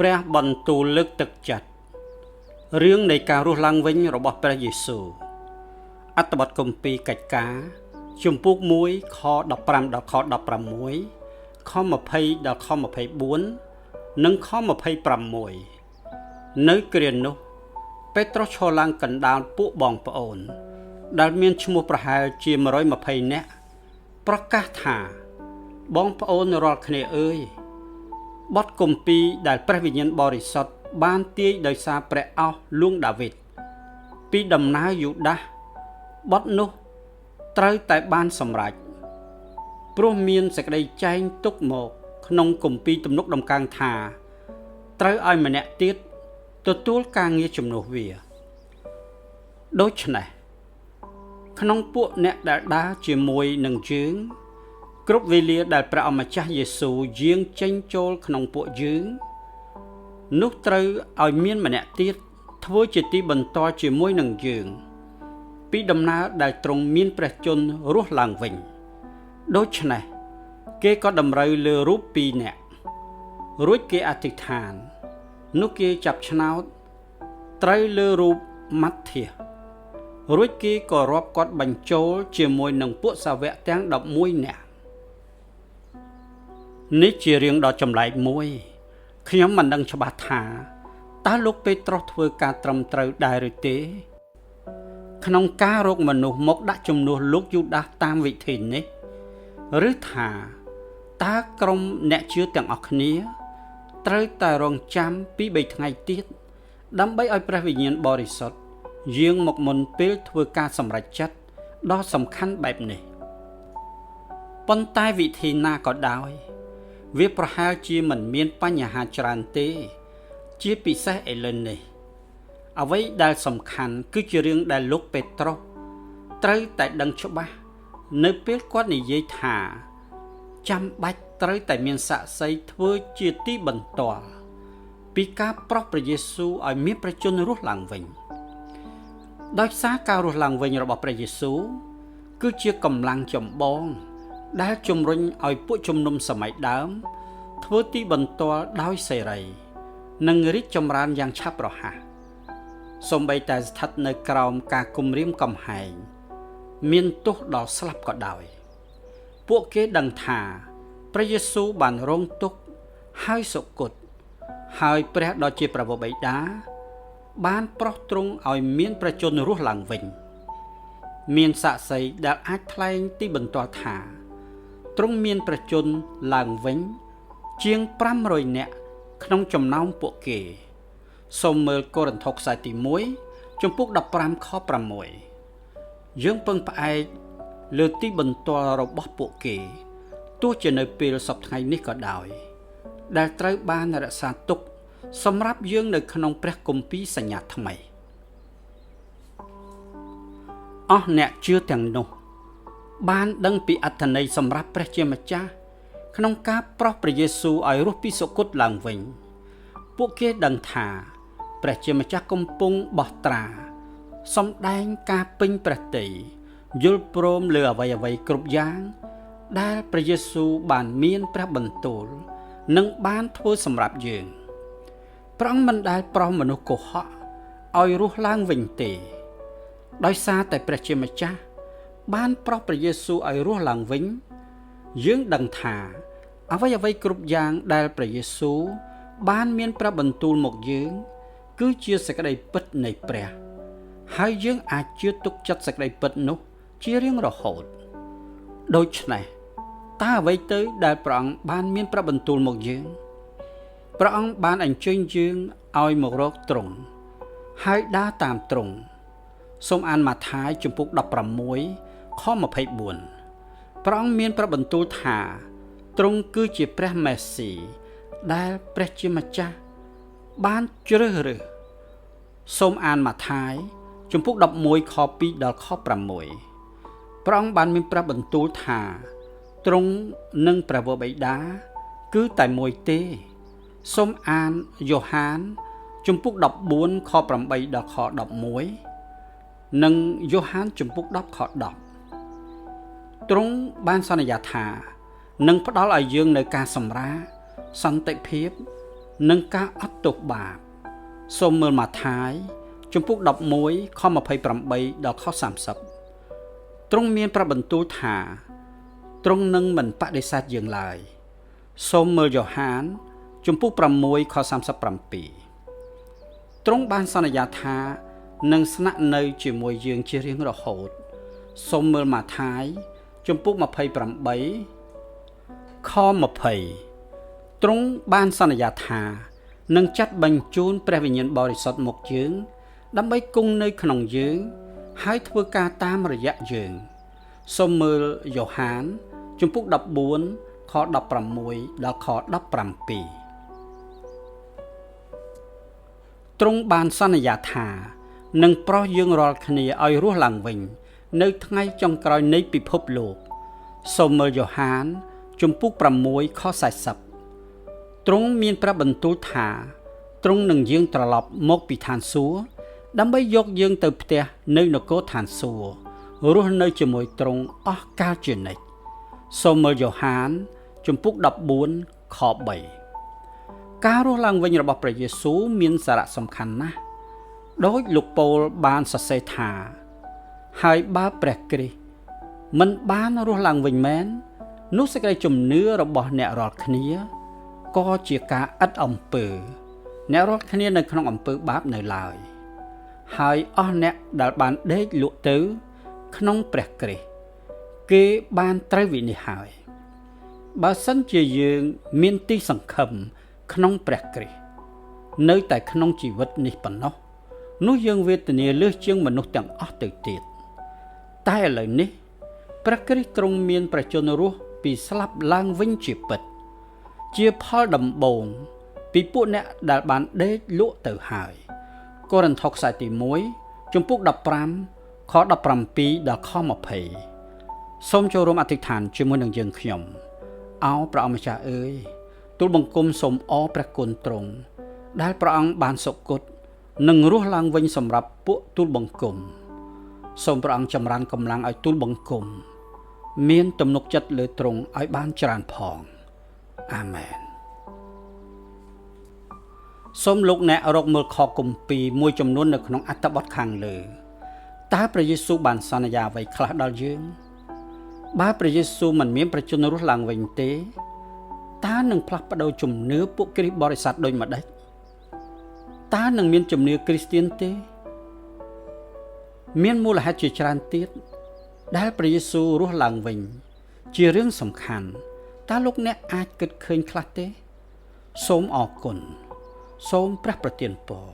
ព្រះបន្ទូលលើកទឹកចិត្តរឿងនៃការរស់ឡើងវិញរបស់ព្រះយេស៊ូវអត្ថបទគម្ពីរកិច្ចការជំពូក1ខ15ដល់ខ16ខ20ដល់ខ24និងខ26នៅគ្រានោះពេត្រុសឈរឡើងកណ្ដាលពួកបងប្អូនដែលមានឈ្មោះប្រហែលជា120នាក់ប្រកាសថាបងប្អូនរាល់គ្នាអើយបទគម្ពីរដែលព្រះវិញ្ញាណបរិសុទ្ធបានទាយដោយសារព្រះអោសលួងដាវីតពីដំណើរយូដាសបទនោះត្រូវតែបានសម្រេចព្រោះមានសេចក្តីចែងទុកមកក្នុងគម្ពីរទំនុកដំកើងថាត្រូវឲ្យម្នាក់ទៀតទទួលការងារជំនួសវាដូច្នេះក្នុងពួកអ្នកដែលដើរជាមួយនឹងយើងគ្រប់វេលាដែលព្រះអម្ចាស់យេស៊ូវយាងចេញចូលក្នុងពួកយើងនោះត្រូវឲ្យមានម្នាក់ទៀតធ្វើជាទីបន្ទាល់ជាមួយនឹងយើងពីដំណើរដែលទ្រង់មានព្រះជន្មរស់ឡើងវិញដូច្នេះគេក៏តម្រូវលើរូប2នាក់រួចគេអធិដ្ឋាននោះគេចាប់ឆ្នោតត្រូវលើរូបម៉ាធៀសរួចគេក៏រាប់គាត់បញ្ចូលជាមួយនឹងពួកសាវកទាំង11នាក់នេះជារឿងដ៏ចម្លែកមួយខ្ញុំមិនដឹងច្បាស់ថាតើលោកពេត្រុសធ្វើការត្រឹមត្រូវដែរឬទេក្នុងការរកមនុស្សមកដាក់ជំនួសលោកយូដាសតាមវិធីនេះឬថាតើក្រុមអ្នកជឿទាំងអស់គ្នាត្រូវតែរងចាំពី3ថ្ងៃទៀតដើម្បីឲ្យព្រះវិញ្ញាណបរិសុទ្ធយាងមកមុនពេលធ្វើការសម្រេចចិត្តដ៏សំខាន់បែបនេះប៉ុន្តែវិធីណាក៏ដោយវាប្រហែលជាមិនមានបញ្ហាច្រើនទេជាពិសេសឥឡូវនេះអ្វីដែលសំខាន់គឺជារឿងដែលលោកពេត្រុសត្រូវតែដឹងច្បាស់នៅពេលគាត់និយាយថាចាំបាច់ត្រូវតែមានសាក្សីធ្វើជាទីបន្ទាល់ពីការប្រោសព្រះយេស៊ូវឲ្យមានព្រះជន្មរស់ឡើងវិញដោយសារការរស់ឡើងវិញរបស់ព្រះយេស៊ូវគឺជាកម្លាំងចម្បងដែលជំរុញឲ្យពួកជំនុំសម័យដើមធ្វើទីបន្ទាល់ដោយសេរីនិងរីកចម្រើនយ៉ាងឆាប់រហ័សសូម្បីតែស្ថិតនៅក្រោមការគំរាមកំហែងមានទោសដល់ស្លាប់ក៏ដោយពួកគេដឹងថាព្រះយេស៊ូវបានរងទុក្ខហើយសុគតហើយព្រះដ៏ជាព្រះបិតាបានប្រោសទ្រង់ឲ្យមានព្រះជន្មរស់ឡើងវិញមានសាក្សីដែលអាចថ្លែងទីបន្ទាល់ថាទ្រង់មានព្រះជន្មឡើងវិញជាង500នាក់ក្នុងចំណោមពួកគេសូមមើលកូរិនថូសខ្សែទី1ជំពូក15ខ6យើងពឹងផ្អែកលើទីបន្ទាល់របស់ពួកគេទោះជានៅពេលសប្តាហ៍នេះក៏ដោយដែលត្រូវបានរក្សាទុកសម្រាប់យើងនៅក្នុងព្រះគម្ពីរសញ្ញាថ្មីអស់អ្នកជឿទាំងនោះបានដឹងពីអត្ថន័យសម្រាប់ព្រះជាម្ចាស់ក្នុងការប្រោសព្រះយេស៊ូវឲ្យរស់ពីសុគតឡើងវិញពួកគេដឹងថាព្រះជាម្ចាស់កំពុងបោះត្រាសម្ដែងការពេញព្រះទ័យយល់ព្រមលើអ្វីៗគ្រប់យ៉ាងដែលព្រះយេស៊ូវបានមានព្រះបន្ទូលនិងបានធ្វើសម្រាប់យើងព្រះអង្គមិនដែលប្រោសមនុស្សកុហកឲ្យរស់ឡើងវិញទេដោយសារតែព្រះជាម្ចាស់បានប្រោសព្រះយេស៊ូវឲ្យរស់ឡើងវិញយើងដឹងថាអ្វីៗគ្រប់យ៉ាងដែលព្រះយេស៊ូវបានមានព្រះបន្ទូលមកយើងគឺជាសេចក្តីពិតនៃព្រះហើយយើងអាចជឿទុកចិត្តសេចក្តីពិតនោះជារៀងរហូតដូច្នេះតើអ្វីទៅដែលព្រះអង្គបានមានព្រះបន្ទូលមកយើងព្រះអង្គបានអញ្ជើញយើងឲ្យមករកទ្រង់ហើយដើរតាមទ្រង់សូមអានម៉ាថាយជំពូក16ខ24ព្រះអង្គមានព្រះបន្ទូលថាទ្រង់គឺជាព្រះមេស៊ីដែលព្រះជាម្ចាស់បានជ្រើសរើសសូមអានម៉ាថាយជំពូក11ខ2ដល់ខ6ព្រះអង្គបានមានព្រះបន្ទូលថាទ្រង់និងព្រះបិតាគឺតែមួយទេសូមអានយ៉ូហានជំពូក14ខ8ដល់ខ11និងយ៉ូហានជំពូក10ខ10ទ្រង់បានសន្យាថានឹងផ្ដល់ឲ្យយើងនៅការសម្រាសន្តិភាព និងការអត់ទោសបាបសូមមើលម៉ាថាយជំពូក11ខ28ដល់ខ30ទ្រង់មានប្រាប់បន្ទូលថាទ្រង់នឹងមិនបដិសេធយើងឡើយសូមមើលយ៉ូហានជំពូក6ខ37ទ្រង់បានសន្យាថានឹងស្នាក់នៅជាមួយយើងជារៀងរហូតសូមមើលម៉ាថាយជំពូក28ខ20ទ្រង់បានសន្យាថានឹងចាត់បញ្ជូនព្រះវិញ្ញាណបរិសុទ្ធមកយើងដើម្បីគង់នៅក្នុងយើងហើយធ្វើការតាមរយៈយើងសូមមើលយ៉ូហានជំពូក14ខ16ដល់ខ17ទ្រង់បានសន្យាថានឹងប្រោសយើងរាល់គ្នាឲ្យរស់ឡើងវិញនៅថ្ងៃចុងក្រោយនៃពិភពលោកសូមមើលយ៉ូហានជំពូក6ខ40ទ្រង់មានប្រាប់បន្ទូលថាទ្រង់នឹងយាងត្រឡប់មកពីឋានសួគ៌ដើម្បីយកយើងទៅផ្ទះនៅនគរឋានសួគ៌រស់នៅជាមួយទ្រង់អស់កាលជានិច្ចសូមមើលយ៉ូហានជំពូក14ខ3ការរស់ឡើងវិញរបស់ព្រះយេស៊ូវមានសារៈសំខាន់ណាស់ដោយលោកប៉ូលបានសរសេរថាហើយបើព្រះគ្រីស្ទមិនបានរស់ឡើងវិញមែននោះសេចក្តីជំនឿរបស់អ្នករាល់គ្នាក៏ជាការឥតអំពើអ្នករាល់គ្នានៅក្នុងអំពើបាបនៅឡើយហើយអស់អ្នកដែលបានដេកលក់ទៅក្នុងព្រះគ្រីស្ទគេបានត្រូវវិនិច្ឆ័យហើយបើសិនជាយើងមានទីសង្ឃឹមក្នុងព្រះគ្រីស្ទនៅតែក្នុងជីវិតនេះប៉ុណ្ណោះនោះយើងវេទនាលើសជាងមនុស្សទាំងអស់ទៅទៀតតែឥឡូវនេះព្រះគ្រីស្ទទ្រង់មានព្រះជន្មរស់ពីស្លាប់ឡើងវិញជាពិតជាផលដំបូងពីពួកអ្នកដែលបានដេកលក់ទៅហើយកូរិនថូសខ្សែទី1ជំពូក15ខ17ដល់ខ20សូមចូលរួមអធិដ្ឋានជាមួយនឹងយើងខ្ញុំអោព្រះអម្ចាស់អើយទូលបង្គំសូមអរព្រះគុណទ្រង់ដែលព្រះអង្គបានសុគតនិងរស់ឡើងវិញសម្រាប់ពួកទូលបង្គំសូមព្រះអង្គចម្រើនកម្លាំងឲ្យទូលបង្គំមានទំនុកចិត្តលើទ្រង់ឲ្យបានច្រើនផងអាមែនសូមលោកអ្នករកមើលខគម្ពីរមួយចំនួននៅក្នុងអត្ថបទខាងលើតើព្រះយេស៊ូវបានសន្យាអ្វីខ្លះដល់យើងបើព្រះយេស៊ូវមិនមានព្រះជន្មរស់ឡើងវិញទេតើនឹងផ្លាស់ប្ដូរជំនឿពួកគ្រីស្ទបរិស័ទដូចម្ដេចតើនឹងមានជំនឿគ្រីស្ទានទេមានមូលហេតុជាច្រើនទៀតដែលព្រះយេស៊ូវរស់ឡើងវិញជារឿងសំខាន់តើលោកអ្នកអាចគិតឃើញខ្លះទេសូមអរគុណសូមព្រះប្រទានពរ